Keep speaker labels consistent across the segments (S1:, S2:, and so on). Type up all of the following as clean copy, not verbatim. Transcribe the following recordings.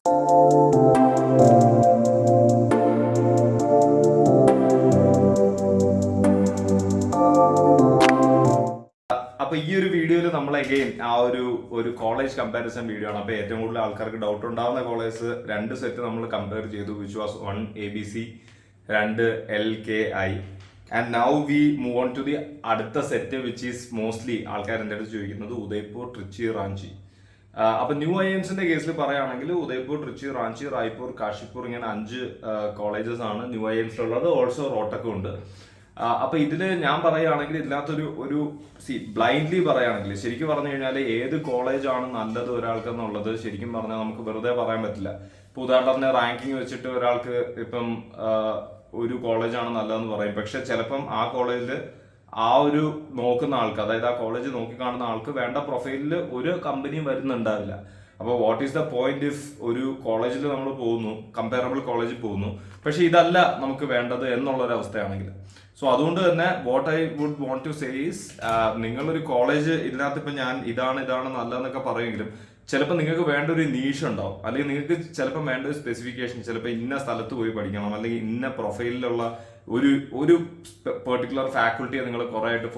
S1: അപ്പൊ ഈ ഒരു വീഡിയോയിൽ നമ്മൾ അഗെയിൻ ആ ഒരു കോളേജ് കമ്പാരിസൺ വീഡിയോ ആണ്. അപ്പൊ ഏറ്റവും കൂടുതൽ ആൾക്കാർക്ക് ഡൗട്ട് ഉണ്ടാവുന്ന കോളേജ് 2 സെറ്റ് നമ്മൾ കമ്പയർ ചെയ്തു, which was 1 ABC, 2 LKI. And now we move on to the അടുത്ത സെറ്റ് വിച്ച് ഈസ് മോസ്റ്റ്ലി ആൾക്കാർ എൻ്റെ അടുത്ത് ചോദിക്കുന്നത് ഉദയ്പൂർ, ട്രിച്ചി, റാഞ്ചി. അപ്പൊ ന്യൂ IIMSന്റെ കേസിൽ പറയുകയാണെങ്കിൽ ഉദയ്പൂർ, ട്രിച്ചി, റാഞ്ചി, റായ്പൂർ, കാശിപ്പൂർ ഇങ്ങനെ 5 കോളേജസ് ആണ് ന്യൂ IIMS ഉള്ളത്. ഓൾസോ റോട്ടക്കും ഉണ്ട്. അപ്പൊ ഇതില് ഞാൻ പറയുകയാണെങ്കിൽ ഇതിനകത്തൊരു ബ്ലൈൻഡ്ലി പറയുകയാണെങ്കിൽ ശരിക്കും പറഞ്ഞു കഴിഞ്ഞാൽ ഏത് കോളേജാണ് നല്ലത് ഒരാൾക്കെന്നുള്ളത് ശരിക്കും പറഞ്ഞാൽ നമുക്ക് വെറുതെ പറയാൻ പറ്റില്ല. ഇപ്പൊ ഉദാഹരണത്തിന് റാങ്കിങ് വെച്ചിട്ട് ഒരാൾക്ക് ഇപ്പം ഒരു കോളേജാണ് നല്ലതെന്ന് പറയും. പക്ഷെ ചിലപ്പം ആ കോളേജിൽ ആ ഒരു നോക്കുന്ന ആൾക്ക്, അതായത് ആ കോളേജ് നോക്കി കാണുന്ന ആൾക്ക് വേണ്ട പ്രൊഫൈലിൽ ഒരു കമ്പനിയും വരുന്നുണ്ടാവില്ല. അപ്പോൾ what is the point if ഒരു കോളേജിൽ നമ്മൾ പോകുന്നു, കമ്പയറബിൾ കോളേജിൽ പോകുന്നു, പക്ഷെ ഇതല്ല നമുക്ക് വേണ്ടത് എന്നുള്ളൊരവസ്ഥയാണെങ്കിൽ. സോ അതുകൊണ്ട് തന്നെ what I would want to say is, നിങ്ങളൊരു കോളേജ് ഇതിനകത്ത് ഇപ്പം ഞാൻ ഇതാണ് നല്ലതെന്നൊക്കെ പറയുമെങ്കിലും ചിലപ്പോൾ നിങ്ങൾക്ക് വേണ്ട ഒരു നീഷ് ഉണ്ടാവും, അല്ലെങ്കിൽ നിങ്ങൾക്ക് ചിലപ്പോൾ വേണ്ട ഒരു സ്പെസിഫിക്കേഷൻ, ചിലപ്പോൾ ഇന്ന സ്ഥലത്ത് പോയി പഠിക്കണം, അല്ലെങ്കിൽ ഇന്ന പ്രൊഫൈലിലുള്ള ഒരു പെർട്ടിക്കുലർ ഫാക്കൾട്ടിയെ നിങ്ങൾ കുറേ ആയിട്ട്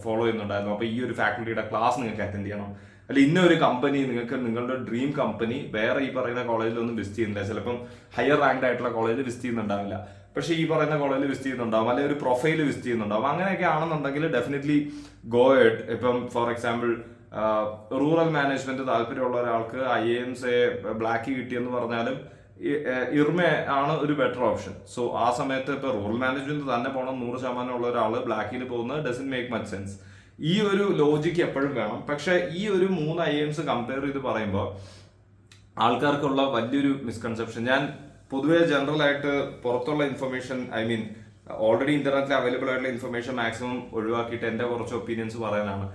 S1: ഫോളോ ചെയ്യുന്നുണ്ടായിരുന്നു. അപ്പോൾ ഈ ഒരു ഫാക്കൾട്ടിയുടെ ക്ലാസ് നിങ്ങൾക്ക് അറ്റൻഡ് ചെയ്യണം, അല്ലെങ്കിൽ ഇന്ന ഒരു കമ്പനി നിങ്ങൾക്ക് നിങ്ങളുടെ ഡ്രീം കമ്പനി വേറെ ഈ പറയുന്ന കോളേജിലൊന്നും വിസിറ്റ് ചെയ്യുന്നില്ല. ചിലപ്പം ഹയർ റാങ്ക്ഡ് ആയിട്ടുള്ള കോളേജിൽ വിസിറ്റ് ചെയ്യുന്നുണ്ടാവില്ല, പക്ഷേ ഈ പറയുന്ന കോളേജിൽ വിസിറ്റ് ചെയ്യുന്നുണ്ടാവും, അല്ലെങ്കിൽ ഒരു പ്രൊഫൈൽ വിസിറ്റ് ചെയ്യുന്നുണ്ടാവും. അങ്ങനെയൊക്കെ ആണെന്നുണ്ടെങ്കിൽ ഡെഫിനറ്റ്ലി ഗോ എഡ്. ഇപ്പം ഫോർ എക്സാമ്പിൾ റൂറൽ മാനേജ്മെന്റ് താല്പര്യമുള്ള ഒരാൾക്ക് IIMS ബ്ലാക്ക് കിട്ടിയെന്ന് പറഞ്ഞാലും ഇർമ ആണ് ഒരു ബെറ്റർ ഓപ്ഷൻ. സോ ആ സമയത്ത് ഇപ്പൊ റൂറൽ മാനേജ്മെന്റ് തന്നെ പോകണം 100% ഉള്ള ഒരാൾ ബ്ലാക്കിൽ പോകുന്നത് ഡസന്റ് മേക്ക് മച്ച് സെൻസ്. ഈ ഒരു ലോജിക്ക് എപ്പോഴും വേണം. പക്ഷെ ഈ ഒരു 3 IIMS കമ്പയർ ചെയ്ത് പറയുമ്പോൾ ആൾക്കാർക്കുള്ള വലിയൊരു മിസ്കൺസെപ്ഷൻ, ഞാൻ പൊതുവെ ജനറൽ ആയിട്ട് പുറത്തുള്ള ഇൻഫർമേഷൻ, ഓൾറെഡി ഇന്റർനെറ്റിൽ അവൈലബിൾ ആയിട്ടുള്ള ഇൻഫർമേഷൻ മാക്സിമം ഒഴിവാക്കിയിട്ട് എന്റെ കുറച്ച് ഒപ്പീനിയൻസ് പറയാനാണ്.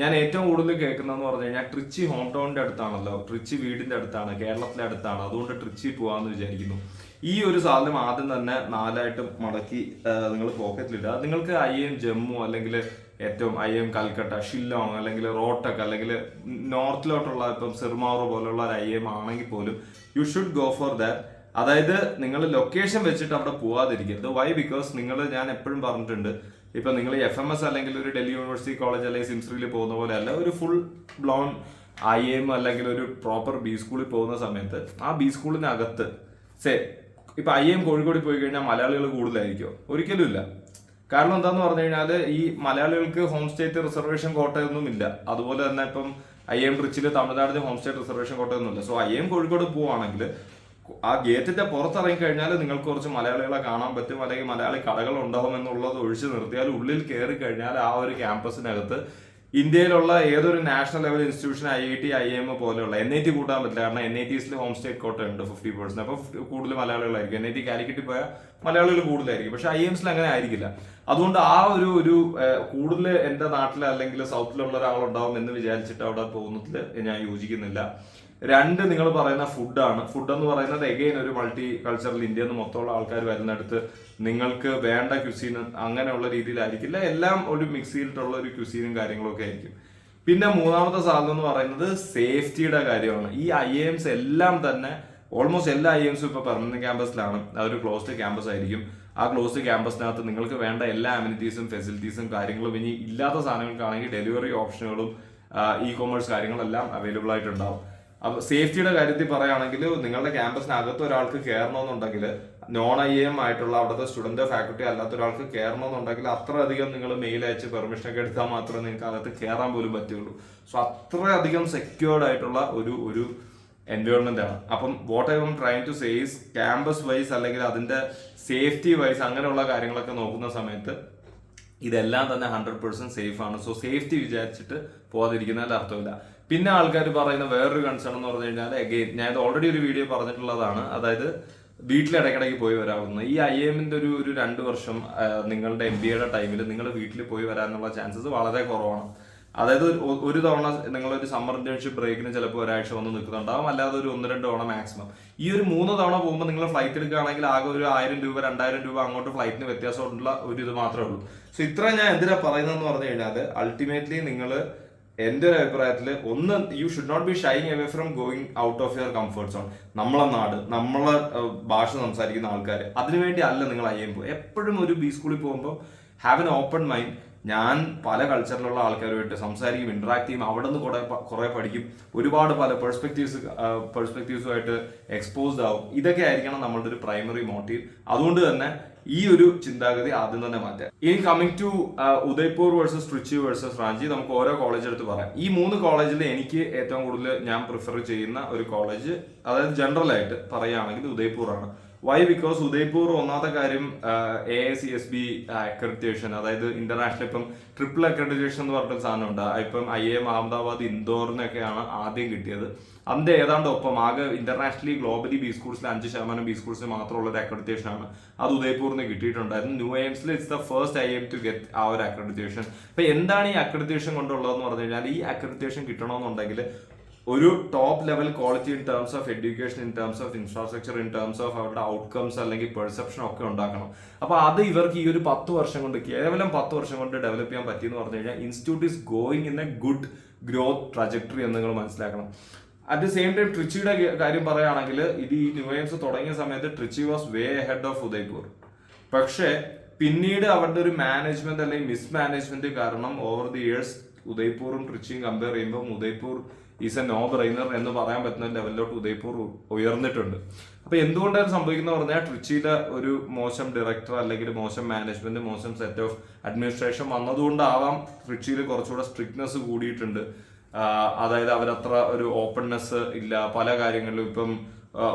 S1: ഞാൻ ഏറ്റവും കൂടുതൽ കേൾക്കുന്നതെന്ന് പറഞ്ഞു കഴിഞ്ഞാൽ ട്രിച്ചി ഹോം ടൗണിന്റെ അടുത്താണല്ലോ, ട്രിച്ചി വീടിന്റെ അടുത്താണ്, കേരളത്തിലെ അടുത്താണ്, അതുകൊണ്ട് ട്രിച്ചി പോവാന്ന് വിചാരിക്കുന്നു. ഈ ഒരു സാധനം ആദ്യം തന്നെ 4 മടക്കി നിങ്ങൾ പോക്കറ്റിലിടുക. നിങ്ങൾക്ക് IIM ജമ്മു, അല്ലെങ്കിൽ ഏറ്റവും IIM കൽക്കട്ട, ഷില്ലോങ്, അല്ലെങ്കിൽ റോട്ടക്, അല്ലെങ്കിൽ നോർത്തിലോട്ടുള്ള ഇപ്പം സിർമാറോ പോലുള്ള ഒരു IIM ആണെങ്കിൽ പോലും U should go for that. അതായത് നിങ്ങൾ ലൊക്കേഷൻ വെച്ചിട്ട് അവിടെ പോവാതിരിക്കരുത്. വൈ? ബിക്കോസ് ഞാൻ എപ്പോഴും പറഞ്ഞിട്ടുണ്ട്, ഇപ്പൊ നിങ്ങൾ FMS അല്ലെങ്കിൽ ഒരു ഡൽഹി യൂണിവേഴ്സിറ്റി കോളേജ് അല്ലെങ്കിൽ സിംസ്രിയിൽ പോകുന്ന പോലെ അല്ല, ഒരു ഫുൾ ബ്ലോൺ IIM അല്ലെങ്കിൽ ഒരു പ്രോപ്പർ B സ്കൂളിൽ പോകുന്ന സമയത്ത് ആ B സ്കൂളിനകത്ത് ഇപ്പൊ IIM കോഴിക്കോട് പോയി കഴിഞ്ഞാൽ മലയാളികൾ കൂടുതലായിരിക്കും? ഒരിക്കലും ഇല്ല. കാരണം എന്താന്ന് പറഞ്ഞു കഴിഞ്ഞാൽ ഈ മലയാളികൾക്ക് ഹോം സ്റ്റേറ്റ് റിസർവേഷൻ കോട്ടയൊന്നും ഇല്ല. അതുപോലെ തന്നെ ഇപ്പം IIM ട്രിച്ചിൽ തമിഴ്നാടിന് ഹോം സ്റ്റേറ്റ് റിസർവേഷൻ കോട്ടയൊന്നും ഇല്ല. സോ IIM കോഴിക്കോട് പോവുകയാണെങ്കിൽ ആ ഗേറ്റിന്റെ പുറത്തിറങ്ങി കഴിഞ്ഞാൽ നിങ്ങൾക്ക് കുറച്ച് മലയാളികളെ കാണാൻ പറ്റും, അല്ലെങ്കിൽ മലയാളി കടകൾ ഉണ്ടാവും എന്നുള്ളത് ഒഴിച്ചു നിർത്തിയാൽ ഉള്ളിൽ കയറി കഴിഞ്ഞാൽ ആ ഒരു ക്യാമ്പസിനകത്ത് ഇന്ത്യയിലുള്ള ഏതൊരു national level institution IIT, IIM പോലെയുള്ള NIT കൂട്ടാൻ പറ്റില്ല. കാരണം NITസിൽ ഹോം സ്റ്റേറ്റ് കോട്ട ഉണ്ട് 50%. അപ്പോൾ കൂടുതൽ മലയാളികളായിരിക്കും. NIT കാലിക്കറ്റിൽ പോയാൽ മലയാളികൾ കൂടുതലായിരിക്കും. പക്ഷെ IIMസിൽ അങ്ങനെ ആയിരിക്കില്ല. അതുകൊണ്ട് ആ ഒരു കൂടുതൽ എന്റെ നാട്ടിൽ അല്ലെങ്കിൽ സൗത്തിലുള്ള ഒരാളുണ്ടാവും എന്ന് വിചാരിച്ചിട്ട് അവിടെ പോകുന്നതിൽ ഞാൻ യോജിക്കുന്നില്ല. 2, നിങ്ങൾ പറയുന്ന ഫുഡാണ്. ഫുഡ് എന്ന് പറയുന്നത് എഗെയിൻ ഒരു മൾട്ടി കൾച്ചറൽ, ഇന്ത്യയിൽ നിന്ന് മൊത്തമുള്ള ആൾക്കാർ വരുന്നിടത്ത് നിങ്ങൾക്ക് വേണ്ട ക്യുസീൻ അങ്ങനെയുള്ള രീതിയിലായിരിക്കില്ല. എല്ലാം ഒരു മിക്സ് ചെയ്തിട്ടുള്ള ഒരു ക്യുസീനും കാര്യങ്ങളും ഒക്കെ ആയിരിക്കും. പിന്നെ 3ാമത്തെ സാധനം എന്ന് പറയുന്നത് സേഫ്റ്റിയുടെ കാര്യമാണ്. ഈ IIMS എല്ലാം തന്നെ ഓൾമോസ്റ്റ് എല്ലാ IIMസും ഇപ്പൊ പെർമനന്റ് ക്യാമ്പസിലാണ്. അതൊരു ക്ലോസ്ഡ് ക്യാമ്പസ് ആയിരിക്കും. ആ ക്ലോസ്ഡ് ക്യാമ്പസിനകത്ത് നിങ്ങൾക്ക് വേണ്ട എല്ലാ അമ്യൂണിറ്റീസും ഫെസിലിറ്റീസും കാര്യങ്ങളും, ഇനി ഇല്ലാത്ത സാധനങ്ങൾക്കാണെങ്കിൽ ഡെലിവറി ഓപ്ഷനുകളും ഇ-കൊമേഴ്സ് കാര്യങ്ങളെല്ലാം അവൈലബിൾ ആയിട്ടുണ്ടാവും. അപ്പൊ സേഫ്റ്റിയുടെ കാര്യത്തിൽ പറയുകയാണെങ്കിൽ നിങ്ങളുടെ ക്യാമ്പസിനകത്ത് ഒരാൾക്ക് കയറണമെന്നുണ്ടെങ്കിൽ, നോൺ IIM ആയിട്ടുള്ള അവിടുത്തെ സ്റ്റുഡന്റ് ഫാക്കൽറ്റി അല്ലാത്ത ഒരാൾക്ക് കയറണമെന്നുണ്ടെങ്കിൽ അത്രയധികം നിങ്ങൾ മെയിൽ അയച്ച് പെർമിഷൻ ഒക്കെ എടുത്താൽ മാത്രമേ നിങ്ങൾക്ക് അകത്ത് കയറാൻ പോലും പറ്റുള്ളൂ. സോ അത്രയധികം സെക്യൂർഡ് ആയിട്ടുള്ള ഒരു എൻവയോൺമെന്റ് ആണ്. അപ്പം what I am trying to say is, campus wise അല്ലെങ്കിൽ അതിന്റെ സേഫ്റ്റി വൈസ് അങ്ങനെയുള്ള കാര്യങ്ങളൊക്കെ നോക്കുന്ന സമയത്ത് ഇതെല്ലാം തന്നെ 100% സേഫ് ആണ്. സോ സേഫ്റ്റി വിചാരിച്ചിട്ട് പോകാതിരിക്കുന്നതിൽ അർത്ഥമില്ല. പിന്നെ ആൾക്കാർ പറയുന്ന വേറൊരു കൺസേൺ എന്ന് പറഞ്ഞു കഴിഞ്ഞാൽ, അഗെയിൻ ഞാൻ ഇത് ഓൾറെഡി ഒരു വീഡിയോ പറഞ്ഞിട്ടുള്ളതാണ്, അതായത് വീട്ടിൽ ഇടയ്ക്കിടയ്ക്ക് പോയി വരാവുന്ന ഈ IIMന്റെ ഒരു 2 വർഷം നിങ്ങളുടെ MBAയുടെ ടൈമിൽ നിങ്ങൾ വീട്ടിൽ പോയി വരാനുള്ള ചാൻസസ് വളരെ കുറവാണ്. അതായത് ഒരു തവണ നിങ്ങളൊരു സമ്മർ ഇന്റേൺഷിപ്പ് ബ്രേക്കിന് ചിലപ്പോൾ ഒരാഴ്ച വന്ന് നിൽക്കുന്നുണ്ടാവും, അല്ലാതെ ഒരു 1-2 തവണ മാക്സിമം. ഈ ഒരു 3 തവണ പോകുമ്പോൾ നിങ്ങൾ ഫ്ലൈറ്റ് എടുക്കുകയാണെങ്കിൽ ആകെ ഒരു 1000 രൂപ 2000 രൂപ അങ്ങോട്ട് ഫ്ലൈറ്റിന് വ്യത്യാസമുള്ള ഒരു ഇത് മാത്രമേ ഉള്ളൂ. സോ ഇത്ര ഞാൻ എന്തിനാ പറയുന്നതെന്ന് പറഞ്ഞു കഴിഞ്ഞാൽ, അൾട്ടിമേറ്റ്ലി നിങ്ങൾ എന്റെ ഒരു അഭിപ്രായത്തിൽ ഒന്ന്, you should not be shying away from going out of your comfort zone. നമ്മളെ നാട്, നമ്മളെ ഭാഷ സംസാരിക്കുന്ന ആൾക്കാർ, അതിനുവേണ്ടി അല്ല നിങ്ങൾ IIM പോകും. എപ്പോഴും ഒരു ബി സ്കൂളിൽ പോകുമ്പോൾ ഹാവ് എൻ ഓപ്പൺ മൈൻഡ്. ഞാൻ പല കൾച്ചറിലുള്ള ആൾക്കാരുമായിട്ട് സംസാരിക്കും, ഇന്ററാക്ട് ചെയ്യും, അവിടെ നിന്ന് കുറെ പഠിക്കും, ഒരുപാട് പല പെർസ്പെക്റ്റീവ്സുമായിട്ട് എക്സ്പോസ്ഡ് ആവും. ഇതൊക്കെ ആയിരിക്കണം നമ്മളുടെ ഒരു പ്രൈമറി മോട്ടീവ്. അതുകൊണ്ട് തന്നെ ഈ ഒരു ചിന്താഗതി ആദ്യം തന്നെ മാറ്റാം. ഇനി coming to Udaipur versus Trichy versus Ranchi, നമുക്ക് ഓരോ കോളേജ് എടുത്ത് പറയാം. ഈ 3 കോളേജിൽ എനിക്ക് ഏറ്റവും കൂടുതൽ ഞാൻ പ്രിഫർ ചെയ്യുന്ന ഒരു കോളേജ്, അതായത് ജനറൽ ആയിട്ട് പറയുകയാണെങ്കിൽ ഉദയ്പൂർ ആണ്. വൈ? ബിക്കോസ് ഉദയ്പൂർ ഒന്നാമത്തെ കാര്യം AICSB അക്രഡിറ്റേഷൻ, അതായത് ഇന്റർനാഷണൽ, ഇപ്പം ട്രിപ്പിൾ അക്രഡിറ്റേഷൻ എന്ന് പറഞ്ഞിട്ട് സാധനമുണ്ട്. ഇപ്പം IIM അഹമ്മദാബാദ്, ഇൻഡോറിനൊക്കെയാണ് ആദ്യം കിട്ടിയത്. അതിന്റെ ഏതാണ്ട് ഒപ്പം ആകെ ഇന്റർനാഷണലി ഗ്ലോബലി ബി സ്കൂൾസിൽ 5% ബി സ്കൂൾസിൽ മാത്രമുള്ള ഒരു അക്രഡിറ്റേഷൻ ആണ്. അത് ഉദയ്പൂരിന് കിട്ടിയിട്ടുണ്ടായിരുന്നു. ന്യൂ എയിംസിൽ it's the first IIM to get ആ ഒരു അക്രഡിറ്റേഷൻ. അപ്പൊ എന്താണ് ഈ അക്രഡിറ്റേഷൻ കൊണ്ടുള്ളതെന്ന് പറഞ്ഞു കഴിഞ്ഞാൽ, ഈ അക്രഡിറ്റേഷൻ കിട്ടണമെന്നുണ്ടെങ്കിൽ ഒരു top level quality in terms of education, in terms of infrastructure, in terms of അവരുടെ ഔട്ട്കംസ് അല്ലെങ്കിൽ പെർസെപ്ഷൻ ഒക്കെ ഉണ്ടാക്കണം. അപ്പൊ അത് ഇവർക്ക് ഈ ഒരു 10 വർഷം കൊണ്ട്, കേവലം 10 വർഷം കൊണ്ട് ഡെവലപ്പ് ചെയ്യാൻ പറ്റിയെന്ന് പറഞ്ഞു കഴിഞ്ഞാൽ, institute is going in a good growth trajectory എന്ന് നിങ്ങൾ മനസ്സിലാക്കണം. അറ്റ് ദി സെയിം ടൈം ട്രിച്ചിയുടെ കാര്യം പറയുകയാണെങ്കിൽ, ഇത് ഈ ന്യൂ എയിംസ് തുടങ്ങിയ സമയത്ത് Trichy was way ahead of Udaipur. പക്ഷേ പിന്നീട് അവരുടെ ഒരു മാനേജ്മെന്റ് അല്ലെങ്കിൽ മിസ്മാനേജ്മെന്റ് കാരണം ഓവർ ദി ഇയേഴ്സ് ഉദയ്പൂറും ട്രിച്ചിയും കമ്പയർ ചെയ്യുമ്പോൾ Udaipur is a no brainer എന്ന് പറയാൻ പറ്റുന്ന ലെവലിലോട്ട് ഉദയ്പൂർ ഉയർന്നിട്ടുണ്ട്. അപ്പൊ എന്തുകൊണ്ടാണ് സംഭവിക്കുന്നത് പറഞ്ഞാൽ, ട്രിച്ചിയിലെ ഒരു മോശം ഡയറക്ടർ അല്ലെങ്കിൽ മോശം മാനേജ്മെന്റ്, മോശം സെറ്റ് ഓഫ് അഡ്മിനിസ്ട്രേഷൻ വന്നതുകൊണ്ടാവാം ട്രിച്ചിയിൽ കുറച്ചുകൂടെ സ്ട്രിക്ട്നെസ് കൂടിയിട്ടുണ്ട്. അതായത് അവരത്ര ഒരു ഓപ്പൺനെസ് ഇല്ല പല കാര്യങ്ങളിലും. ഇപ്പം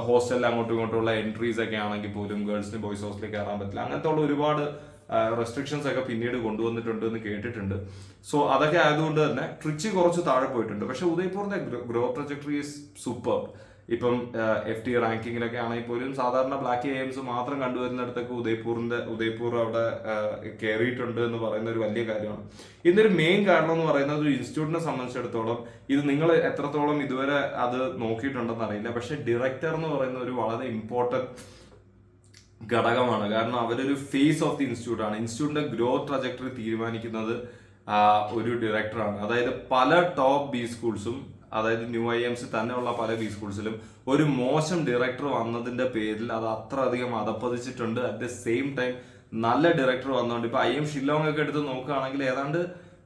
S1: ഹോസ്റ്റലിൽ അങ്ങോട്ടും ഇങ്ങോട്ടുള്ള എൻട്രീസ് ഒക്കെ ആണെങ്കിൽ പോലും ഗേൾസിന് ബോയ്സ് ഹോസ്റ്റലിൽ കയറാൻ പറ്റില്ല. അങ്ങനത്തെ ഉള്ള ഒരുപാട് റെസ്ട്രിക്ഷൻസ് ഒക്കെ പിന്നീട് കൊണ്ടുവന്നിട്ടുണ്ട് എന്ന് കേട്ടിട്ടുണ്ട്. സോ അതൊക്കെ ആയതുകൊണ്ട് തന്നെ ട്രിച്ചി കുറച്ച് താഴെ പോയിട്ടുണ്ട്. പക്ഷെ ഉദയ്പൂരിന്റെ ഗ്രോത്ത് ട്രജക്ടറി ഈസ് സൂപ്പർ. ഇപ്പം FT റാങ്കിങ്ങിലൊക്കെ ആണെങ്കിൽ പോലും സാധാരണ ബ്ലാക്ക് AIMs മാത്രം കണ്ടുവരുന്നിടത്തൊക്കെ ഉദയ്പൂർ അവിടെ കയറിയിട്ടുണ്ട് എന്ന് പറയുന്ന ഒരു വലിയ കാര്യമാണ്. ഇതിന്റെ മെയിൻ കാരണം എന്ന് പറയുന്നത്, ഒരു ഇൻസ്റ്റിറ്റ്യൂട്ടിനെ സംബന്ധിച്ചിടത്തോളം ഇത് നിങ്ങൾ എത്രത്തോളം ഇതുവരെ അത് നോക്കിയിട്ടുണ്ടെന്ന് അറിയില്ല, പക്ഷെ ഡയറക്ടർ എന്ന് പറയുന്ന ഒരു വളരെ ഇമ്പോർട്ടന്റ് ഘടകമാണ്. കാരണം അവരൊരു ഫേസ് ഓഫ് ദി ഇൻസ്റ്റിറ്റ്യൂട്ട് ആണ്. ഇൻസ്റ്റിറ്റ്യൂട്ടിന്റെ ഗ്രോത്ത് ട്രജക്ടറി തീരുമാനിക്കുന്നത് ഒരു ഡയറക്ടറാണ്. അതായത് പല ടോപ്പ് ബി സ്കൂൾസും, അതായത് ന്യൂ IIMs തന്നെയുള്ള പല ബി സ്കൂൾസിലും ഒരു മോശം ഡയറക്ടർ വന്നതിന്റെ പേരിൽ അത് അത്ര അധികം അധപ്പതിച്ചിട്ടുണ്ട്. അറ്റ് ദ സെയിം ടൈം നല്ല ഡയറക്ടർ വന്നുകൊണ്ട് ഇപ്പൊ IIM ഷില്ലോങ് ഒക്കെ എടുത്ത് നോക്കുകയാണെങ്കിൽ ഏതാണ്ട്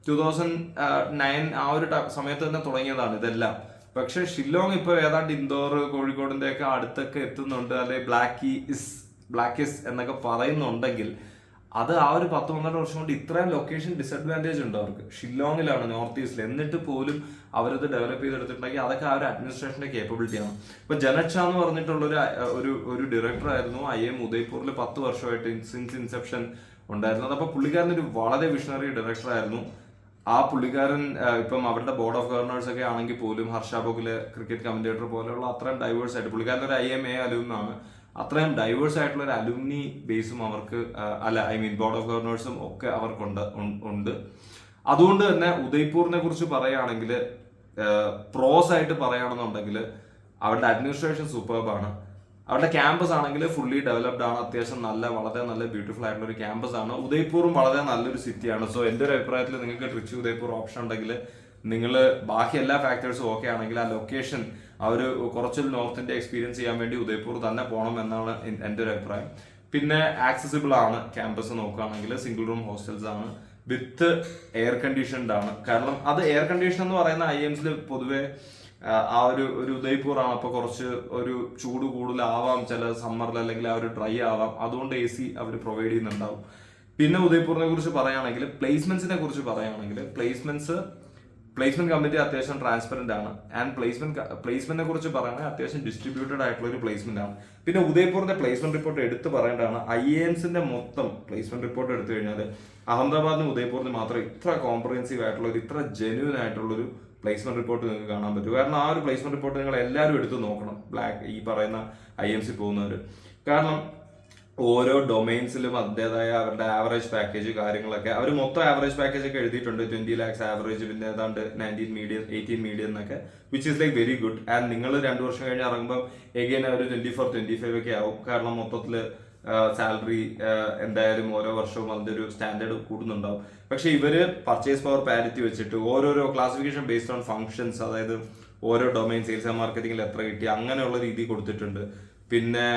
S1: 2009 ആ ഒരു സമയത്ത് തന്നെ തുടങ്ങിയതാണ് ഇതെല്ലാം. പക്ഷെ ഷില്ലോങ് ഇപ്പൊ ഏതാണ്ട് ഇൻഡോർ, കോഴിക്കോടിന്റെ ഒക്കെ അടുത്തൊക്കെ എത്തുന്നുണ്ട്, അല്ലെ ബ്ലാക്കിസ് എന്നൊക്കെ പറയുന്നുണ്ടെങ്കിൽ, അത് ആ ഒരു 10-12 വർഷം കൊണ്ട് ഇത്രയും ലൊക്കേഷൻ ഡിസഡ്വാൻറ്റേജ് ഉണ്ട് അവർക്ക്. ഷില്ലോങ്ങിലാണ്, നോർത്ത് ഈസ്റ്റിൽ, എന്നിട്ട് പോലും അവരത് ഡെവലപ്പ് ചെയ്തെടുത്തിട്ടുണ്ടെങ്കിൽ അതൊക്കെ ആ ഒരു അഡ്മിനിസ്ട്രേഷന്റെ കേപ്പബിലിറ്റിയാണ്. ഇപ്പൊ ജനത് ഷാ എന്ന് പറഞ്ഞിട്ടുള്ള ഒരു ഡയറക്ടർ ആയിരുന്നു IIM ഉദയ്പൂരിൽ 10 വർഷമായിട്ട് സിൻസ് ഇൻസെപ്ഷൻ ഉണ്ടായിരുന്നത്. അപ്പൊ പുള്ളിക്കാരൻ ഒരു വളരെ വിഷണറി ഡയറക്ടർ ആയിരുന്നു. ആ പുള്ളിക്കാരൻ ഇപ്പം അവരുടെ ബോർഡ് ഓഫ് ഗവർണേഴ്സ് ഒക്കെ ആണെങ്കിൽ പോലും, ഹർഷ ഭോഗിലെ ക്രിക്കറ്റ് കമന്റേറ്റർ പോലെയുള്ള അത്രയും ഡൈവേഴ്സ് ആയിട്ട്, പുള്ളിക്കാരൻ ഒരു IIMA അലൂമിനാണ്, അത്രയും ഡൈവേഴ്സ് ആയിട്ടുള്ള ഒരു അലുമിനി ബേസും അവർക്ക്, ബോർഡ് ഓഫ് ഗവർണേഴ്സും ഒക്കെ അവർക്കുണ്ട്. അതുകൊണ്ട് തന്നെ ഉദയ്പൂരിനെ കുറിച്ച് പറയുകയാണെങ്കിൽ, പ്രോസ് ആയിട്ട് പറയുകയാണെന്നുണ്ടെങ്കിൽ അവരുടെ അഡ്മിനിസ്ട്രേഷൻ സൂപ്പർബാണ്. അവരുടെ ക്യാമ്പസ് ആണെങ്കിൽ ഫുള്ളി ഡെവലപ്ഡ് ആണ്, അത്യാവശ്യം വളരെ നല്ല ബ്യൂട്ടിഫുൾ ആയിട്ടുള്ള ഒരു ക്യാമ്പസ് ആണ്. ഉദയ്പൂറും വളരെ നല്ലൊരു സിറ്റിയാണ്. സോ എൻ്റെ ഒരു അഭിപ്രായത്തിൽ നിങ്ങൾക്ക് ട്രിച്ചി ഉദയ്പൂർ ഓപ്ഷൻ ഉണ്ടെങ്കിൽ, നിങ്ങൾ ബാക്കി എല്ലാ ഫാക്ടേഴ്സും ഓക്കെ ആണെങ്കിൽ, ആ ലൊക്കേഷൻ ആ ഒരു കുറച്ച് നോർത്ത് ഇന്ത്യ എക്സ്പീരിയൻസ് ചെയ്യാൻ വേണ്ടി ഉദയ്പൂർ തന്നെ പോകണം എന്നാണ് എൻ്റെ ഒരു അഭിപ്രായം. പിന്നെ ആക്സസിബിൾ ആണ് ക്യാമ്പസ് നോക്കുകയാണെങ്കിൽ, സിംഗിൾ റൂം ഹോസ്റ്റൽസ് ആണ്, വിത്ത് എയർ കണ്ടീഷൻഡ് ആണ്. കാരണം അത് എയർ കണ്ടീഷൻ എന്ന് പറയുന്ന IIMs പൊതുവെ ആ ഒരു ഉദയ്പൂർ ആണ്, അപ്പൊ കുറച്ച് ഒരു ചൂട് കൂടുതലാവാം ചില സമ്മറിൽ, അല്ലെങ്കിൽ ആ ഒരു ഡ്രൈ ആവാം, അതുകൊണ്ട് AC അവർ പ്രൊവൈഡ് ചെയ്യുന്നുണ്ടാവും. പിന്നെ ഉദയ്പൂരിനെ കുറിച്ച് പറയുകയാണെങ്കിൽ, പ്ലേസ്മെന്റ്സിനെ കുറിച്ച് പറയുകയാണെങ്കിൽ, പ്ലേസ്മെന്റ് കമ്മിറ്റി അത്യാവശ്യം ട്രാൻസ്പെറന്റ് ആണ്. ആൻഡ് പ്ലേസ്മെന്റിനെ കുറിച്ച് പറയുകയാണെങ്കിൽ അത്യാവശ്യം ഡിസ്ട്രിബ്യൂട്ടഡ് ആയിട്ടുള്ള ഒരു പ്ലേസ്മെന്റ് ആണ്. പിന്നെ ഉദയ്പൂരിന്റെ പ്ലേസ്മെന്റ് റിപ്പോർട്ട് എടുത്ത് പറയേണ്ടതാണ്. IIMsന്റെ മൊത്തം പ്ലേസ്മെന്റ് റിപ്പോർട്ട് എടുത്തു കഴിഞ്ഞാൽ അഹമ്മദാബാദിനും ഉദയ്പൂരിനും മാത്രം ഇത്ര കോംപ്രഹെൻസീവ് ആയിട്ടുള്ള ഇത്ര ജെന്യൂൻ ആയിട്ടുള്ള ഒരു പ്ലേസ്മെന്റ് റിപ്പോർട്ട് നിങ്ങൾക്ക് കാണാൻ പറ്റും. കാരണം ആ ഒരു പ്ലേസ്മെന്റ് റിപ്പോർട്ട് നിങ്ങൾ എല്ലാവരും എടുത്ത് നോക്കണം, ഈ പറയുന്ന IIMs പോകുന്നവർ. കാരണം ഓരോ ഡൊമൈൻസിലും അതിൻ്റെതായ അവരുടെ ആവറേജ് പാക്കേജ് കാര്യങ്ങളൊക്കെ, അവർ മൊത്തം ആവറേജ് പാക്കേജ് ഒക്കെ എഴുതിയിട്ടുണ്ട്. 20 lakhs ആവറേജ്, പിന്നെ ഏതാണ്ട് 19 മീഡിയം, 18 മീഡിയം എന്നൊക്കെ, which is like very good. And നിങ്ങൾ 2 വർഷം കഴിഞ്ഞ് ഇറങ്ങുമ്പോൾ എഗെയിൻ അവർ 24-25 ഒക്കെ ആവും. കാരണം മൊത്തത്തിൽ സാലറി എന്തായാലും ഓരോ വർഷവും അതിന്റെ ഒരു സ്റ്റാൻഡേർഡ് കൂടുന്നുണ്ടാവും. പക്ഷെ ഇവര് പർച്ചേസ് പവർ പാരിറ്റി വെച്ചിട്ട് ഓരോരോ ക്ലാസിഫിക്കേഷൻ ബേസ്ഡ് ഓൺ ഫംഗ്ഷൻസ്, അതായത് ഓരോ ഡൊമൈൻ, സെയിൽസ് ആൻഡ് മാർക്കറ്റിംഗിൽ എത്ര കിട്ടി അങ്ങനെയുള്ള രീതി കൊടുത്തിട്ടുണ്ട്. പിന്നെ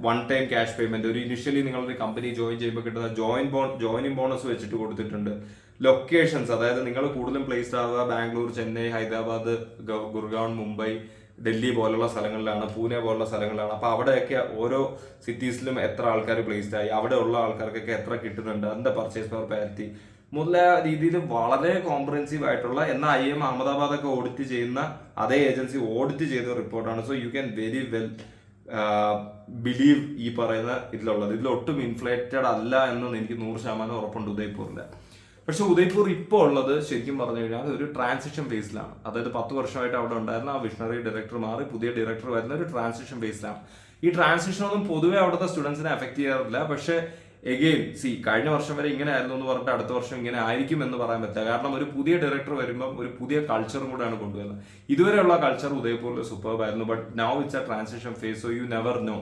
S1: വൺ ടൈം ക്യാഷ് പേയ്മെന്റ്, ഒരു ഇനിഷ്യലി നിങ്ങളൊരു കമ്പനി ജോയിൻ ചെയ്യുമ്പോൾ കിട്ടുന്ന ജോയിനിങ് ബോണസ് വെച്ചിട്ട് കൊടുത്തിട്ടുണ്ട്. ലൊക്കേഷൻസ്, അതായത് നിങ്ങൾ കൂടുതലും പ്ലേസ്ഡ് ആവുക ബാംഗ്ലൂർ, ചെന്നൈ, ഹൈദരാബാദ്, ഗുർഗാവ്, മുംബൈ, ഡൽഹി പോലുള്ള സ്ഥലങ്ങളിലാണ്, പൂനെ പോലുള്ള സ്ഥലങ്ങളിലാണ്. അപ്പൊ അവിടെയൊക്കെ ഓരോ സിറ്റീസിലും എത്ര ആൾക്കാർ പ്ലേസ്ഡ് ആയി, അവിടെ ഉള്ള ആൾക്കാർക്കൊക്കെ എത്ര കിട്ടുന്നുണ്ട്, അതിന്റെ പർച്ചേസ് പവർ പാരിറ്റി മുതലായ രീതിയിൽ വളരെ കോംപ്രഹെൻസീവ് ആയിട്ടുള്ള, എന്നാൽ IIM അഹമ്മദാബാദ് ഒക്കെ ഓഡിറ്റ് ചെയ്യുന്ന അതേ ഏജൻസി ഓഡിറ്റ് ചെയ്ത റിപ്പോർട്ടാണ്. So you can very well believe ഈ പറയുന്ന ഇതിലുള്ളത്. ഇതിലൊട്ടും ഇൻഫ്ലേറ്റഡ് അല്ല എന്ന് എനിക്ക് 100% ഉറപ്പുണ്ട് ഉദയ്പൂരിന്റെ. പക്ഷെ ഉദയ്പൂർ ഇപ്പോൾ ഉള്ളത് ശരിക്കും പറഞ്ഞു കഴിഞ്ഞാൽ ഒരു ട്രാൻസിഷൻ ഫേസിലാണ്. അതായത് 10 വർഷമായിട്ട് അവിടെ ഉണ്ടായിരുന്ന ആ വിഷണറി ഡയറക്ടർ മാറി പുതിയ ഡയറക്ടർ വരുന്ന ഒരു ട്രാൻസിഷൻ ഫേസിലാണ്. ഈ ട്രാൻസിഷൻ ഒന്നും പൊതുവെ അവിടുത്തെ സ്റ്റുഡൻസിനെ അഫക്ട് ചെയ്യാറില്ല. പക്ഷെ എഗെയിൻ കഴിഞ്ഞ വർഷം വരെ ഇങ്ങനെ ആയിരുന്നു എന്ന് പറഞ്ഞിട്ട് അടുത്ത വർഷം ഇങ്ങനെ ആയിരിക്കും എന്ന് പറയാൻ പറ്റില്ല. കാരണം ഒരു പുതിയ ഡയറക്ടർ വരുമ്പോൾ ഒരു പുതിയ കൾച്ചറും കൂടെയാണ് കൊണ്ടുവരുന്നത്. ഇതുവരെയുള്ള കൾച്ചർ ഉദയ്പൂരിൽ സൂപ്പർബ് ആയിരുന്നു. But now it's a transition phase. So you never know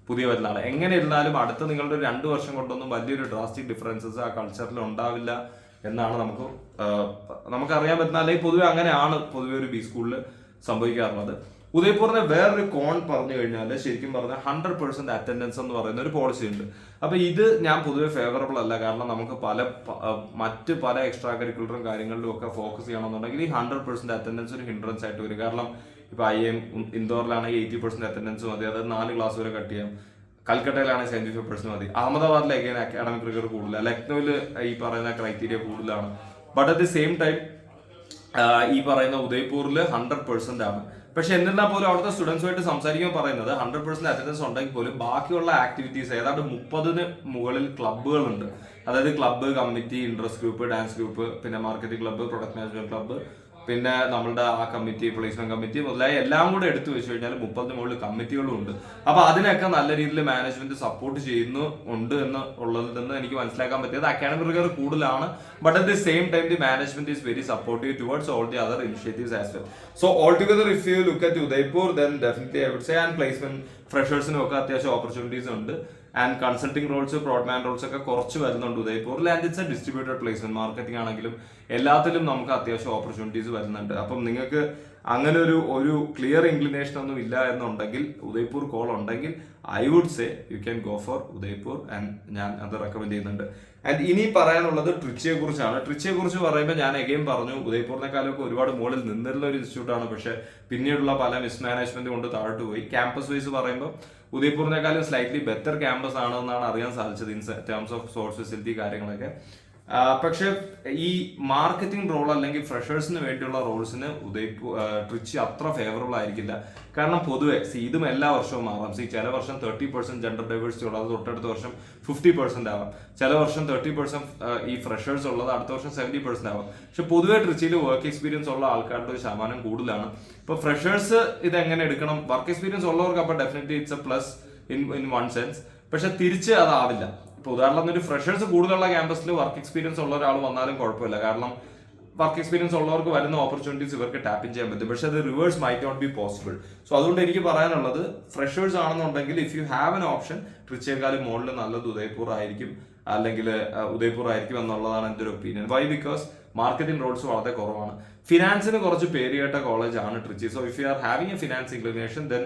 S1: പുതിയ വരുന്ന ആളെ എങ്ങനെ ഇരുന്നാലും അടുത്ത നിങ്ങളുടെ 2 വർഷം കൊണ്ടൊന്നും വലിയൊരു ഡ്രാസ്റ്റിക് ഡിഫറൻസസ് ആ കൾച്ചറിൽ ഉണ്ടാവില്ല എന്നാണ് നമുക്കറിയാൻ പറ്റുന്ന, അല്ലെങ്കിൽ പൊതുവെ അങ്ങനെയാണ് പൊതുവെ ഒരു ബി സ്കൂളിൽ സംഭവിക്കാറുള്ളത്. ഉദയ്പൂരിനെ വേറൊരു കോൺ പറഞ്ഞു കഴിഞ്ഞാൽ ശരിക്കും പറഞ്ഞാൽ 100% അറ്റൻഡൻസ് എന്ന് പറയുന്ന ഒരു പോളിസി ഉണ്ട്. അപ്പൊ ഇത് ഞാൻ പൊതുവെ ഫേവറബിൾ അല്ല. കാരണം നമുക്ക് മറ്റ് പല എക്സ്ട്രാ കരിക്കുലറും കാര്യങ്ങളിലും ഒക്കെ ഫോക്കസ് ചെയ്യണമെന്നുണ്ടെങ്കിൽ ഈ 100% അറ്റൻഡൻസ് ഒരു ഹിൻഡ്രൻസ് ആയിട്ട് വരും. കാരണം ഇപ്പൊ IIM ഇൻഡോറിലാണെങ്കിൽ 80% അറ്റൻഡൻസ് മതി, അതായത് 4 ക്ലാസ് വരെ കട്ട് ചെയ്യാം. കൽക്കട്ടയിലാണെങ്കിൽ 75% മതി. അഹമ്മദാബാദിൽ അഗൈൻ അക്കാഡമിക് റിഗർ കൂടുതലാണ്. ലക്നൌവിൽ ഈ പറയുന്ന ക്രൈറ്റീരിയ കൂടുതലാണ്. But at the same time ഈ പറയുന്ന ഉദയ്പൂരിൽ 100% ആണ്. പക്ഷെ എന്നിരുന്നാൽ പോലും അവിടുത്തെ സ്റ്റുഡൻസുമായിട്ട് സംസാരിക്കുമ്പോൾ പറയുന്നത് 100% അറ്റൻഡൻസ് ഉണ്ടെങ്കിൽ പോലും ബാക്കിയുള്ള ആക്ടിവിറ്റീസ് ഏതാണ്ട് 30 മുകളിൽ ക്ലബ്ബുകളുണ്ട്. അതായത് club, committee, interest group, dance group, പിന്നെ marketing club, product management club, പിന്നെ നമ്മളുടെ ആ കമ്മിറ്റി, പ്ലേസ്മെന്റ് കമ്മിറ്റി മുതലായ എല്ലാം കൂടെ എടുത്തു വെച്ച് കഴിഞ്ഞാൽ 30 മുകളിൽ കമ്മിറ്റികളും ഉണ്ട്. അപ്പൊ അതിനൊക്കെ നല്ല രീതിയിൽ മാനേജ്മെന്റ് സപ്പോർട്ട് ചെയ്യുന്നുണ്ട് എന്ന് ഉള്ളതിൽ നിന്ന് എനിക്ക് മനസ്സിലാക്കാൻ പറ്റിയത് അക്കാഡമിക് റിഗർ കൂടുതലാണ്. But at the same time the management is very supportive towards all the other initiatives as well. So all together if you look at Udaipur then definitely I would say and placement ഫ്രഷേഴ്സിനും ഒക്കെ അത്യാവശ്യം opportunities ഉണ്ട്. And consulting roles, prodman roles ഒക്കെ കുറച്ച് വരുന്നുണ്ട് ഉദയ്പൂരിൽ. And it's a distributed placement, marketing ആണെങ്കിലും എല്ലാത്തിലും നമുക്ക് അത്യാവശ്യം ഓപ്പർച്യൂണിറ്റീസ് വരുന്നുണ്ട്. അപ്പം നിങ്ങൾക്ക് അങ്ങനെ ഒരു ക്ലിയർ ഇൻക്ലിനേഷൻ ഒന്നും ഇല്ല എന്നുണ്ടെങ്കിൽ, ഉദയ്പൂർ കോൾ ഉണ്ടെങ്കിൽ I would say you can go for Udaipur and ഞാൻ അത് റെക്കമെൻഡ് ചെയ്യുന്നുണ്ട്. ആൻഡ് ഇനി പറയാനുള്ളത് ട്രിച്ചിയെ കുറിച്ചാണ്. ട്രിച്ചിയെ കുറിച്ച് പറയുമ്പോൾ ഞാൻ എഗെയിൻ പറഞ്ഞു ഉദയ്പൂരിനെക്കാളൊക്കെ ഒരുപാട് മുകളിൽ നിന്നിരുന്ന ഒരു ഇൻസ്റ്റിറ്റ്യൂട്ടാണ്. പക്ഷെ പിന്നീടുള്ള പല മിസ്മാനേജ്മെന്റ് കൊണ്ട് താഴോട്ട് പോയി. ക്യാമ്പസ് വൈസ് പറയുമ്പോൾ ഉദയ്പൂരിനെക്കാളും സ്ലൈറ്റ്ലി ബെറ്റർ ക്യാമ്പസ് ആണെന്നാണ് അറിയാൻ സാധിച്ചത് in terms of swords facility കാര്യങ്ങളൊക്കെ. പക്ഷെ ഈ മാർക്കറ്റിംഗ് റോൾ അല്ലെങ്കിൽ ഫ്രഷേഴ്സിന് വേണ്ടിയുള്ള റോൾസിന് ട്രിച്ചി അത്ര ഫേവറബിൾ ആയിരിക്കില്ല. കാരണം പൊതുവെ ഇതും എല്ലാ വർഷവും മാറാം. ചില വർഷം 30% ജെൻഡർ ഡൈവേഴ്സിറ്റി ഉള്ളത് തൊട്ടടുത്ത വർഷം 50% ആവാം. ചില വർഷം 30% ഈ ഫ്രഷേഴ്സ് ഉള്ളത് അടുത്ത വർഷം 70% ആവാം. പക്ഷെ പൊതുവെ ട്രിച്ചിയിൽ വർക്ക് എക്സ്പീരിയൻസ് ഉള്ള ആൾക്കാരുടെ ഒരു ശതമാനം കൂടുതലാണ്. ഇപ്പൊ ഫ്രഷേഴ്സ് ഇത് എങ്ങനെ എടുക്കണം? വർക്ക് എക്സ്പീരിയൻസ് ഉള്ളവർക്ക് അപ്പൊ definitely it's A plus in one sense. പക്ഷെ തിരിച്ച് അതാവില്ല. ഇപ്പൊ ഉദാഹരണത്തിന് ഒരു ഫ്രഷേഴ്സ് കൂടുതലുള്ള ക്യാമ്പസിൽ വർക്ക് എക്സ്പീരിയൻസ് ഉള്ള ഒരാൾ വന്നാലും കുഴപ്പമില്ല. കാരണം വർക്ക് എക്സ്പീരിയൻസ് ഉള്ളവർക്ക് വരുന്ന ഓപ്പർച്യൂണിറ്റീസ് ഇവർക്ക് ടാപ്പ് ഇൻ ചെയ്യാൻ പറ്റും. പക്ഷെ അത് reverse might not be possible. So അതുകൊണ്ട് എനിക്ക് പറയാനുള്ളത് ഫ്രഷേഴ്സ് ആണെന്നുണ്ടെങ്കിൽ if you have an option, ട്രിച്ചിയേക്കാളും മുകളിൽ നല്ലത് ഉദയ്പൂർ ആയിരിക്കും എന്നുള്ളതാണ് എൻ്റെ ഒരു opinion. Why? Because marketing roles വളരെ കുറവാണ്. ഫിനാൻസിന് കുറച്ച് പേര് കേട്ട കോളേജ് ആണ് Trichy. So if you are having a finance inclination then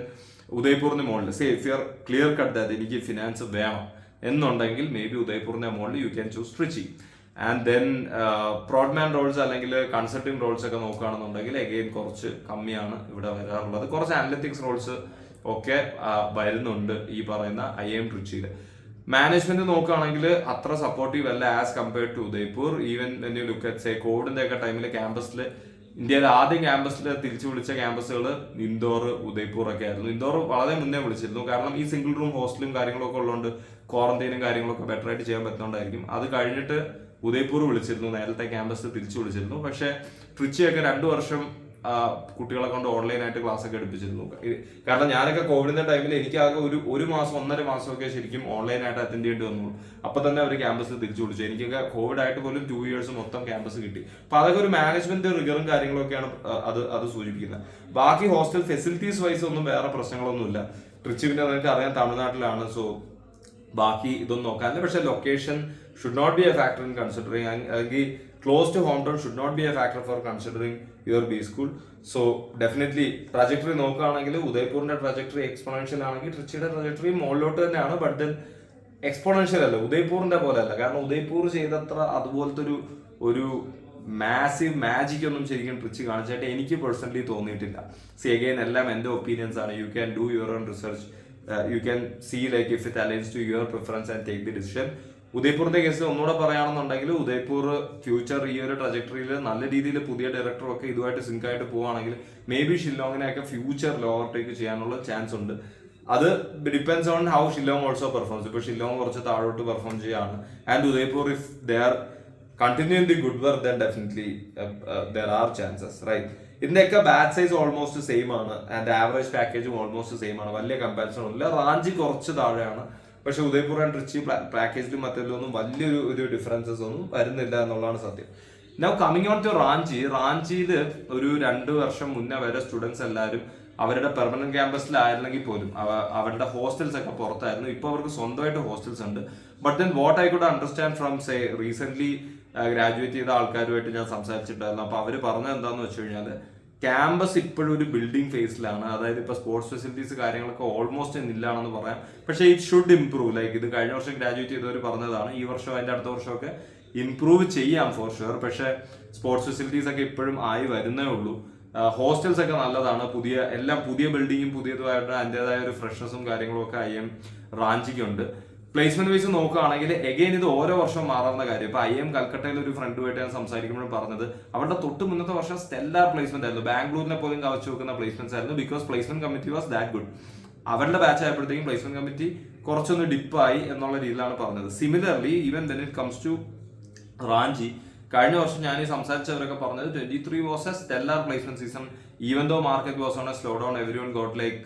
S1: ഉദയ്പൂറിന് മുകളിൽ if you are clear cut that എനിക്ക് ഫിനാൻസ് വേണം എന്നുണ്ടെങ്കിൽ മേ ബി ഉദയ്പൂറിന്റെ മുകളിൽ you can choose Trichy. And then പ്രോഡ്മാൻ Rolls അല്ലെങ്കിൽ കൺസൾട്ടിംഗ് റോൾസ് ഒക്കെ നോക്കുകയാണെന്നുണ്ടെങ്കിൽ അഗെയിൻ കുറച്ച് കമ്മിയാണ് ഇവിടെ വരാറുള്ളത്. കുറച്ച് അനലിറ്റിക്സ് റോൾസ് ഒക്കെ വരുന്നുണ്ട് ഈ പറയുന്ന IIM ട്രിച്ചിയിൽ. മാനേജ്മെന്റ് നോക്കുകയാണെങ്കിൽ അത്ര സപ്പോർട്ടീവ് അല്ല as compared to Udaipur. Even when you look at കോവിഡിന്റെ ഒക്കെ ടൈമിൽ ക്യാമ്പസിൽ ഇന്ത്യയിലെ ആദ്യം ക്യാമ്പസിൽ തിരിച്ചു വിളിച്ച ക്യാമ്പസുകൾ ഇൻഡോർ, ഉദയ്പൂർ ഒക്കെ ആയിരുന്നു. ഇൻഡോർ വളരെ മുന്നേ വിളിച്ചിരുന്നു. കാരണം ഈ സിംഗിൾ റൂം ഹോസ്റ്റലും കാര്യങ്ങളൊക്കെ ഉള്ളതുകൊണ്ട് ക്വാറന്റൈനും കാര്യങ്ങളൊക്കെ ബെറ്റർ ആയിട്ട് ചെയ്യാൻ പറ്റുന്നതുകൊണ്ടായിരിക്കും. അത് കഴിഞ്ഞിട്ട് ഉദയ്പൂർ വിളിച്ചിരുന്നു, നേരത്തെ ക്യാമ്പസ് തിരിച്ചു വിളിച്ചിരുന്നു. പക്ഷെ ട്രിച്ചിയൊക്കെ 2 വർഷം കുട്ടികളെ കൊണ്ട് ഓൺലൈനായിട്ട് ക്ലാസ് ഒക്കെ എടുപ്പിച്ചിരുന്നു. കാരണം ഞാനൊക്കെ കോവിഡിന്റെ ടൈമിൽ എനിക്കാകെ ഒരു മാസം 1.5 മാസമൊക്കെ ശരിക്കും ഓൺലൈനായിട്ട് അറ്റൻഡ് ചെയ്യേണ്ടി വന്നു. അപ്പൊ തന്നെ അവർ ക്യാമ്പസ് തിരിച്ചു വിളിച്ചു. എനിക്കൊക്കെ കോവിഡ് ആയിട്ട് പോലും 2 ഇയേഴ്സ് മൊത്തം ക്യാമ്പസ് കിട്ടി. അപ്പൊ അതൊക്കെ ഒരു മാനേജ്മെന്റ് റിഗറും കാര്യങ്ങളൊക്കെയാണ് അത് സൂചിപ്പിക്കുന്നത്. ബാക്കി ഹോസ്റ്റൽ ഫെസിലിറ്റീസ് വൈസ് ഒന്നും വേറെ പ്രശ്നങ്ങളൊന്നുമില്ല. ട്രിച്ചി പിന്നെ നിങ്ങൾക്ക് അറിയാം തമിഴ്നാട്ടിലാണ്. സോ ബാക്കി ഇതൊന്നും നോക്കാനില്ല. പക്ഷെ location should not be a factor in considering, അല്ലെങ്കിൽ close to home town should not be a factor for considering your B school. So definitely trajectory നോക്കുകയാണെങ്കിൽ ഉദയ്പൂരിന്റെ ട്രജക്ടറി എക്സ്പോണൻഷ്യൽ ആണെങ്കിൽ ട്രിച്ചിയുടെ ട്രജക്ടറി മുകളിലോട്ട് തന്നെയാണ്. ബട്ട് ദെൻ എക്സ്പോണൻഷ്യൽ അല്ല, ഉദയ്പൂരിന്റെ പോലെ അല്ല. കാരണം ഉദയ്പൂർ ചെയ്തത്ര അതുപോലത്തെ ഒരു മാസീവ് മാജിക് ഒന്നും ശരിക്കും ട്രിച്ച് കാണിച്ചായിട്ട് എനിക്ക് പേഴ്സണലി തോന്നിയിട്ടില്ല. സി അഗൈൻ എല്ലാം എൻ്റെ ഒപ്പീനിയൻസ് ആണ്. You can do your own research, you can see like if it aligns to your preference and take the decision. ഉദയ്പൂരിന്റെ കേസിൽ ഒന്നുകൂടെ പറയുകയാണെന്നുണ്ടെങ്കിൽ ഉദയ്പൂർ ഫ്യൂച്ചർ ഈ ഒരു ട്രജക്ടറിയിൽ നല്ല രീതിയിൽ പുതിയ ഡയറക്ടറും ഒക്കെ ഇതുമായിട്ട് സിങ്ക് ആയിട്ട് പോവുകയാണെങ്കിൽ മേ ബി ഷില്ലോങ്ങിനെയൊക്കെ ഫ്യൂച്ചറിൽ ഓവർടേക്ക് ചെയ്യാനുള്ള ചാൻസ് ഉണ്ട്. അത് depends on how Shillong also performs. ഇപ്പൊ ഷില്ലോങ് കുറച്ച് താഴോട്ട് പെർഫോം ചെയ്യാണ് and Udaipur if they are continuing the good work, then definitely there are chances, right? ഇതിന്റെയൊക്കെ ബാച്ച് സൈസ് ഓൾമോസ്റ്റ് സെയിം ആണ് ആൻഡ് ആവറേജ് പാക്കേജും ഓൾമോസ്റ്റ് സെയിം ആണ്. വലിയ കമ്പാരിസൺ ഇല്ല. റാഞ്ചി കുറച്ച് താഴെയാണ്, പക്ഷെ ഉദയ്പൂർ ആൻഡ് ട്രിച്ചി പാക്കേജിലും മറ്റൊന്നും വലിയൊരു ഡിഫറൻസസ് ഒന്നും വരുന്നില്ല എന്നുള്ളതാണ് സത്യം. നൗ കമ്മിങ് ഓൺ ടു റാഞ്ചിയിൽ ഒരു 2 വർഷം മുന്നേ വരെ സ്റ്റുഡൻസ് എല്ലാവരും അവരുടെ പെർമനന്റ് ക്യാമ്പസിലായിരുന്നെങ്കിൽ പോലും അവരുടെ ഹോസ്റ്റൽസ് ഒക്കെ പുറത്തായിരുന്നു. ഇപ്പൊ അവർക്ക് സ്വന്തമായിട്ട് ഹോസ്റ്റൽസ് ഉണ്ട്. But then what I could understand from say recent graduate ചെയ്ത ആൾക്കാരുമായിട്ട് ഞാൻ സംസാരിച്ചിട്ടായിരുന്നു. അപ്പൊ അവര് പറഞ്ഞത് എന്താന്ന് വെച്ച് കഴിഞ്ഞാൽ ക്യാമ്പസ് ഇപ്പോഴും ഒരു ബിൽഡിംഗ് ഫേസിലാണ്. അതായത് ഇപ്പൊ സ്പോർട്സ് ഫെസിലിറ്റീസ് കാര്യങ്ങളൊക്കെ ഓൾമോസ്റ്റ് ഇല്ലാണെന്ന് പറയാം. പക്ഷേ ഇറ്റ് ഷുഡ് ഇംപ്രൂവ്. ലൈക്ക് ഇത് കഴിഞ്ഞ വർഷം ഗ്രാജുവേറ്റ് ചെയ്തവർ പറഞ്ഞതാണ്. ഈ വർഷം അതിന്റെ അടുത്ത വർഷമൊക്കെ ഇംപ്രൂവ് ചെയ്യാം ഫോർ ഷുവർ. പക്ഷേ സ്പോർട്സ് ഫെസിലിറ്റീസ് ഒക്കെ ഇപ്പോഴും ആയി വരുന്നേ ഉള്ളൂ. ഹോസ്റ്റൽസ് ഒക്കെ നല്ലതാണ്. പുതിയ ബിൽഡിങ്ങും പുതിയതുമായിട്ട് അതിൻ്റെതായ ഒരു ഫ്രഷ്നസും കാര്യങ്ങളും ഒക്കെ റാഞ്ചിക്കുണ്ട്. പ്ലേസ്മെന്റ് വൈസ് നോക്കുകയാണെങ്കിൽ എഗെയിൻ ഇത് ഓരോ വർഷം മാറുന്ന കാര്യം. ഇപ്പൊ IIM കൽക്കട്ടയിൽ ഒരു ഫ്രണ്ടുമായിട്ട് ഞാൻ സംസാരിക്കുമ്പോഴും പറഞ്ഞത് അവരുടെ തൊട്ട് മുന്നത്തെ വർഷം സ്റ്റെല്ലാർ പ്ലേസ്മെന്റ് ആയിരുന്നു. ബാംഗ്ലൂരിനെ പോലും കവച്ചു വെക്കുന്ന പ്ലേസ്മെന്റ്സ് ആയിരുന്നു. Because placement committee was that good. അവരുടെ ബാച്ച് ആയപ്പോഴത്തേക്കും പ്ലേസ്മെന്റ് കമ്മിറ്റി കുറച്ചൊന്ന് ഡിപ്പായി എന്നുള്ള രീതിയിലാണ് പറഞ്ഞത്. Similarly even when it comes to Ranchi, കഴിഞ്ഞ വർഷം ഞാൻ ഈ സംസാരിച്ചവരൊക്കെ പറഞ്ഞത് 23 was a stellar placement season. Even though market was on a slowdown, everyone got like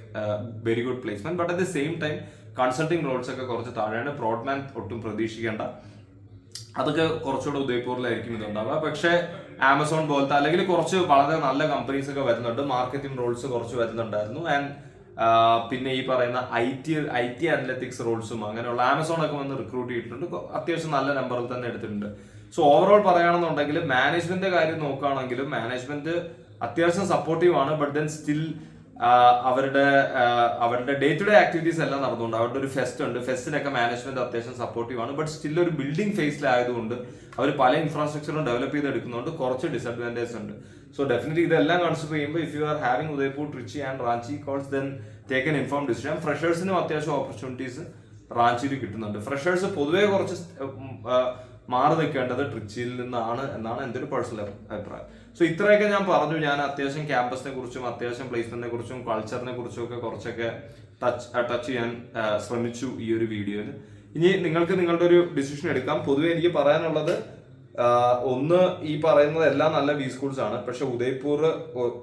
S1: very good placement. But at the same time, consulting roles ഒക്കെ കുറച്ച് താഴെയാണ്. പ്രോഡ്മാൻ ഒട്ടും പ്രതീക്ഷിക്കേണ്ട, അതൊക്കെ കുറച്ചുകൂടെ ഉദയ്പൂരിലായിരിക്കും ഇതുണ്ടാവുക. പക്ഷേ ആമസോൺ പോലത്തെ അല്ലെങ്കിൽ കുറച്ച് വളരെ നല്ല കമ്പനീസ് ഒക്കെ വരുന്നുണ്ട്. മാർക്കറ്റിംഗ് റോൾസ് കുറച്ച് വരുന്നുണ്ടായിരുന്നു. ആൻഡ് പിന്നെ ഈ പറയുന്ന IT അനലറ്റിക്സ് റോൾസും അങ്ങനെയുള്ള ആമസോൺ ഒക്കെ വന്ന് റിക്രൂട്ട് ചെയ്തിട്ടുണ്ട്. അത്യാവശ്യം നല്ല നമ്പറിൽ തന്നെ എടുത്തിട്ടുണ്ട്. സോ ഓവറോൾ പറയുകയാണെന്നുണ്ടെങ്കിൽ മാനേജ്മെന്റിന്റെ കാര്യം നോക്കുകയാണെങ്കിലും മാനേജ്മെന്റ് അത്യാവശ്യം സപ്പോർട്ടീവ് ആണ്. ബട്ട് ദെൻ സ്റ്റിൽ അവരുടെ ഡേ ടു ഡേ ആക്ടിവിറ്റീസ് എല്ലാം നടന്നുകൊണ്ട് അവരുടെ ഒരു ഫെസ്റ്റ് ഉണ്ട്. ഫെസ്റ്റിനൊക്കെ മാനേജ്മെന്റ് അത്യാവശ്യം സപ്പോർട്ടീവ് ആണ്. ബട്ട് സ്റ്റിൽ ഒരു ബിൽഡിംഗ് ഫേസിലായതുകൊണ്ട് അവർ പല ഇൻഫ്രാസ്ട്രക്ചറും ഡെവലപ്പ് ചെയ്തെടുക്കുന്നതുകൊണ്ട് കുറച്ച് ഡിസഡ്വാൻറ്റേജ് ഉണ്ട്. സോ ഡെഫിനറ്റ്ലി ഇതെല്ലാം കൺസിഡർ ചെയ്യുമ്പോൾ if you are having Udaipur, Trichy and Ranchi calls, then take an inform decision. ഫ്രഷേഴ്സിനും അത്യാവശ്യം ഓപ്പർച്യൂണിറ്റീസ് റാഞ്ചിയിൽ കിട്ടുന്നുണ്ട്. ഫ്രഷേഴ്സ് പൊതുവേ കുറച്ച് മാറി നിൽക്കേണ്ടത് ട്രിച്ചിയിൽ നിന്നാണ് എന്നാണ് എൻ്റെ ഒരു പേഴ്സണൽ അഭിപ്രായം. സോ ഇത്രയൊക്കെ ഞാൻ പറഞ്ഞു. ഞാൻ അത്യാവശ്യം ക്യാമ്പസിനെ കുറിച്ചും അത്യാവശ്യം പ്ലേസ്മെന്റിനെ കുറിച്ചും കൾച്ചറിനെ കുറിച്ചും ഒക്കെ കുറച്ചൊക്കെ ടച്ച് ചെയ്യാൻ ശ്രമിച്ചു ഈ ഒരു വീഡിയോയിൽ. ഇനി നിങ്ങൾക്ക് നിങ്ങളുടെ ഒരു ഡിസിഷൻ എടുക്കാം. പൊതുവെ എനിക്ക് പറയാനുള്ളത്, ഒന്ന് ഈ പറയുന്നത് എല്ലാം നല്ല ബി സ്കൂൾസ് ആണ്. പക്ഷെ ഉദയ്പൂർ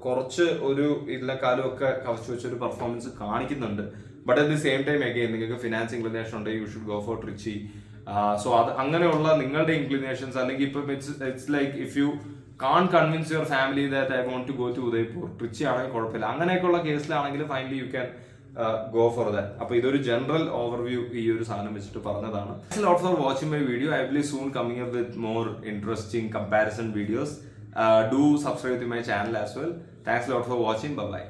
S1: കുറച്ച് ഒരു ഇതിനെക്കാളും ഒക്കെ കവച്ചു വെച്ചൊരു പെർഫോമൻസ് കാണിക്കുന്നുണ്ട്. But at the same time again നിങ്ങൾക്ക് ഫിനാൻസ് ഇൻക്ലിനേഷൻ ഉണ്ടെങ്കിൽ you should go for Trichy. So അത് അങ്ങനെയുള്ള നിങ്ങളുടെ ഇൻക്ലിനേഷൻസ്, അല്ലെങ്കിൽ ഇപ്പം it's like if you can convince your family that I want to go to Udaipur, Trichy ആണെങ്കിൽ കുഴപ്പമില്ല. അങ്ങനെയൊക്കെയുള്ള കേസിലാണെങ്കിൽ finally you can go for that. അപ്പൊ ഇതൊരു ജനറൽ ഓവർവ്യൂ ഈ ഒരു സാധനം വെച്ചിട്ട് പറഞ്ഞതാണ്. Lot for watching my video. I will soon coming up with more interesting comparison videos. Do subscribe to my channel as well. Thanks lot for watching. Bye by.